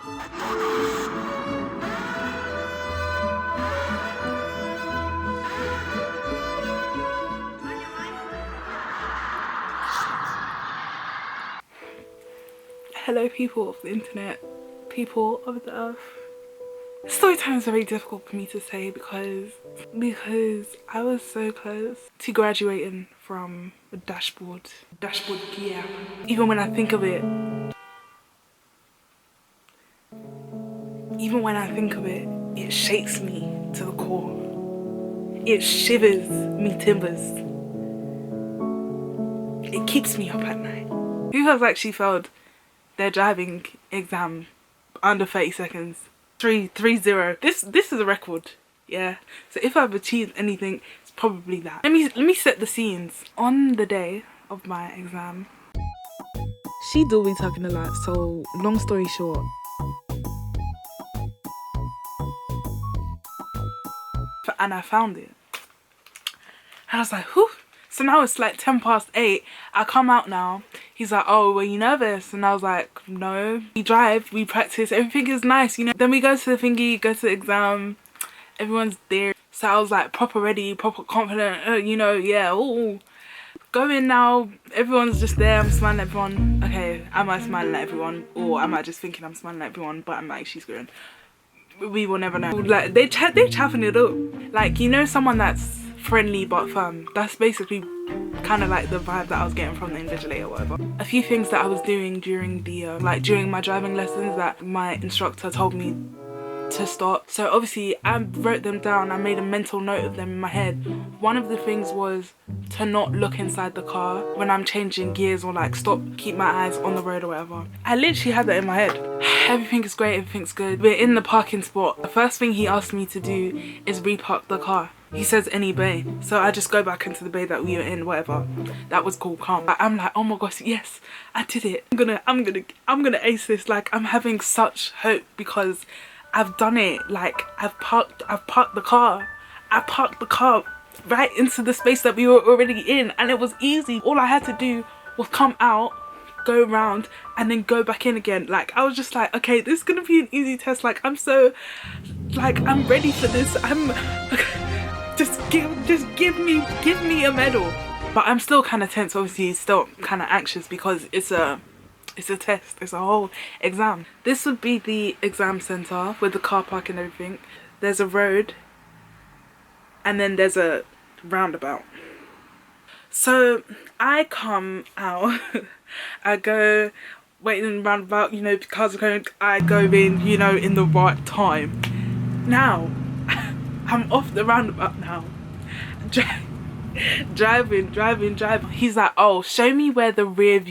Hello people of the internet, people of the earth. Story time is very difficult for me to say because I was so close to graduating from a dashboard gear. Even when I think of it, it shakes me to the core. It shivers me timbers. It keeps me up at night. Who has actually failed their driving exam under 30 seconds? 3-0. This is a record, yeah. So if I've achieved anything, it's probably that. Let me set the scenes. On the day of my exam, she do be talking a lot, so long story short, and I found it. And I was like, whew. So now it's like 8:10. I come out now. He's like, oh, were you nervous? And I was like, no. We drive, we practice, everything is nice, you know. Then we go to the thingy, go to the exam. Everyone's there. So I was like proper ready, proper confident, you know, yeah, ooh. Go in now, everyone's just there, I'm smiling at everyone. Okay, am I smiling at everyone? Or am I just thinking I'm smiling at everyone, but I'm actually screwing? We will never know. Like, they're chaffing it up. Like, you know, someone that's friendly but firm. That's basically kind of like the vibe that I was getting from the invigilator or whatever. A few things that I was doing during the during my driving lessons that my instructor told me to stop. So obviously I wrote them down. I made a mental note of them in my head. One of the things was to not look inside the car when I'm changing gears, or like stop, keep my eyes on the road or whatever. I literally had that in my head. Everything is great, everything's good. We're in the parking spot. The first thing he asked me to do is repark the car. He says any bay, so I just go back into the bay that we were in, whatever. That was cool, calm. I'm like, oh my gosh, yes, I did it. I'm gonna ace this. Like, I'm having such hope because I've done it. Like, I've parked the car. I parked the car right into the space that we were already in, and it was easy. All I had to do was come out, go around, and then go back in again. Like, I was just like, okay, this is gonna be an easy test. Like, I'm so, like, I'm ready for this. Just give me a medal. But I'm still kind of tense, obviously, still kind of anxious because it's a test, it's a whole exam. This would be the exam center with the car park and everything. There's a road and then there's a roundabout. So I come out, I go waiting in the roundabout, you know, cars are going, I go in, you know, in the right time. Now I'm off the roundabout now. Driving. He's like, oh, show me where the rear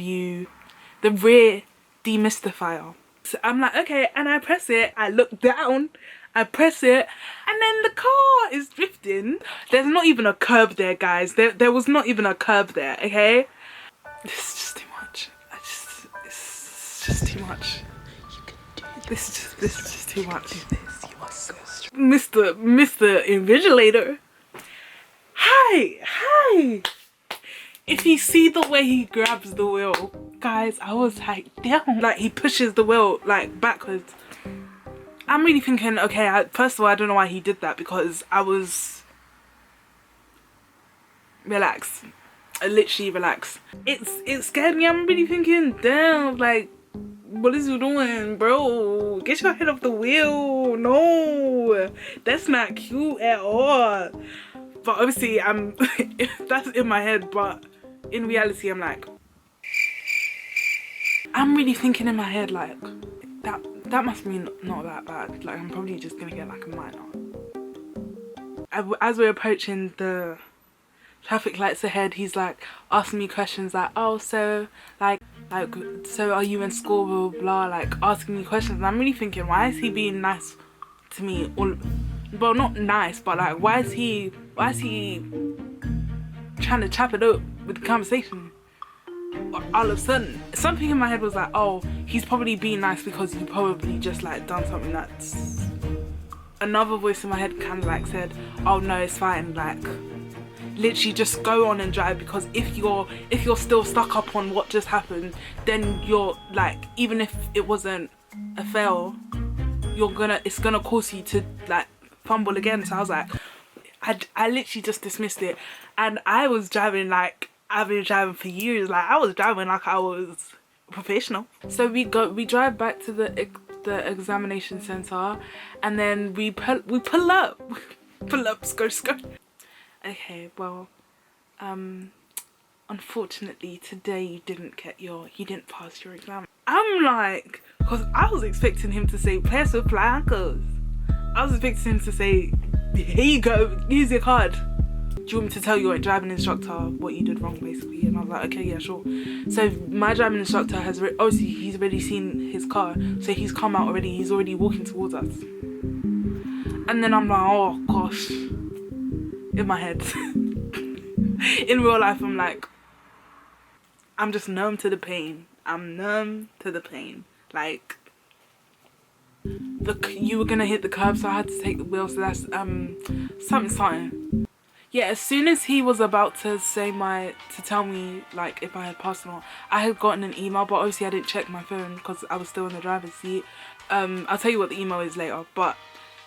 demystifier. So I'm like, okay, and I press it. I look down, I press it, and then the car is drifting. There's not even a curb there, guys. There was not even a curb there, okay? This is just too much. It's just too much. This is just too much. Mr. Invigilator. Hi. If you see the way he grabs the wheel, guys, I was like, damn. Like, he pushes the wheel like backwards. I'm really thinking, okay, first of all, I don't know why he did that, because I was relaxed. I literally relaxed. It scared me. I'm really thinking, damn, like, what is you doing, bro? Get your head off the wheel. No, that's not cute at all. But obviously that's in my head, but in reality I'm like, I'm really thinking in my head like, that must be not that bad. Like, I'm probably just gonna get like a minor. As we're approaching the traffic lights ahead, he's like asking me questions like, oh, so so are you in school, blah blah blah, like asking me questions. And I'm really thinking, why is he being nice to me? Well, not nice, but like, why is he trying to chop it up with the conversation all of a sudden? Something in my head was like, oh, he's probably being nice because you probably just like done something that's... Another voice in my head kind of like said, oh no, it's fine, like literally just go on and drive, because if you're still stuck up on what just happened, then you're like, even if it wasn't a fail, it's gonna cause you to like fumble again. So I was like, I literally just dismissed it, and I was driving like I've been driving for years. Like I was driving like I was professional. So we drive back to the examination center, and then we pull up, skirt. Okay, well, unfortunately today you didn't pass your exam. I'm like, because I was expecting him to say peso blancos. I was expecting him to say, here you go, use your card. Do you want me to tell your driving instructor what you did wrong, basically? And I was like, okay, yeah, sure. So my driving instructor has obviously he's already seen his car, so he's come out already. He's already walking towards us. And then I'm like, oh gosh, in my head. In real life, I'm like, I'm just numb to the pain. I'm numb to the pain. Like, you were gonna hit the curb, so I had to take the wheel. So that's something. Yeah, as soon as he was about to tell me like if I had passed or not, I had gotten an email, but obviously I didn't check my phone because I was still in the driver's seat. I'll tell you what the email is later, but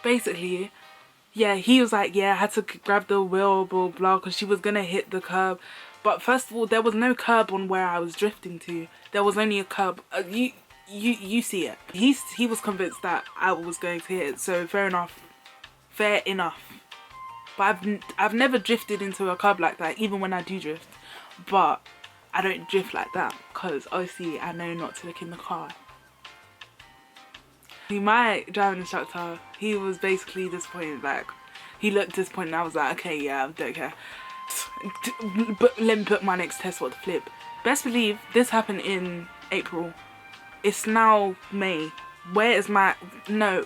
basically, yeah, he was like, yeah, I had to grab the wheel, blah blah, because she was gonna hit the curb. But first of all, there was no curb on where I was drifting to. There was only a curb. You see it. He was convinced that I was going to hit it. So fair enough. But I've never drifted into a curb like that, even when I do drift. But I don't drift like that because obviously I know not to look in the car. My driving instructor, he was basically disappointed. Like, he looked disappointed and I was like, okay, yeah, I don't care. But let me put my next test for the flip. Best believe this happened in April. It's now May. Where is my... No.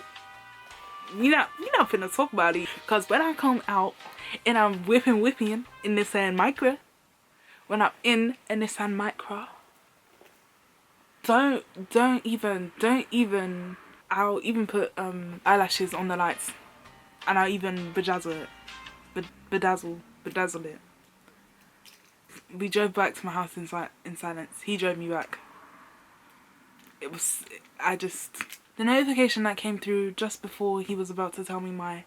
You're not finna talk about it. Because when I come out and I'm whipping in Nissan Micra, when I'm in a Nissan Micra, don't even, I'll even put eyelashes on the lights. And I'll even bedazzle it. We drove back to my house in silence. He drove me back. The notification that came through just before he was about to tell me my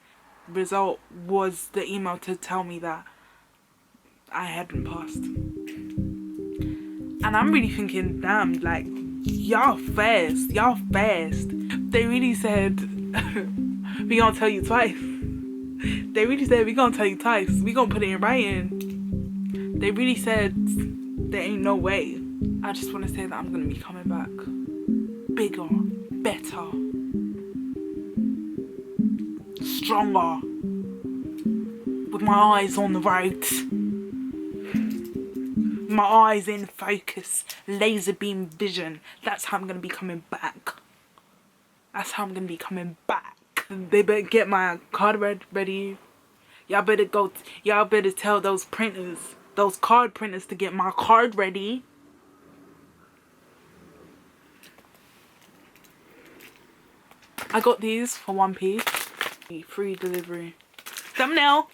result was the email to tell me that I hadn't passed. And I'm really thinking, damn, like, y'all fast. They really said, we gonna tell you twice. They really said, we gonna tell you twice. We gonna put it in writing. They really said, there ain't no way. I just want to say that I'm gonna be coming back. Bigger, better, stronger, with my eyes on the road, my eyes in focus, laser beam vision. That's how I'm gonna be coming back. They better get my card ready. Y'all better tell those card printers to get my card ready. I got these for 1p. Free delivery. Thumbnail.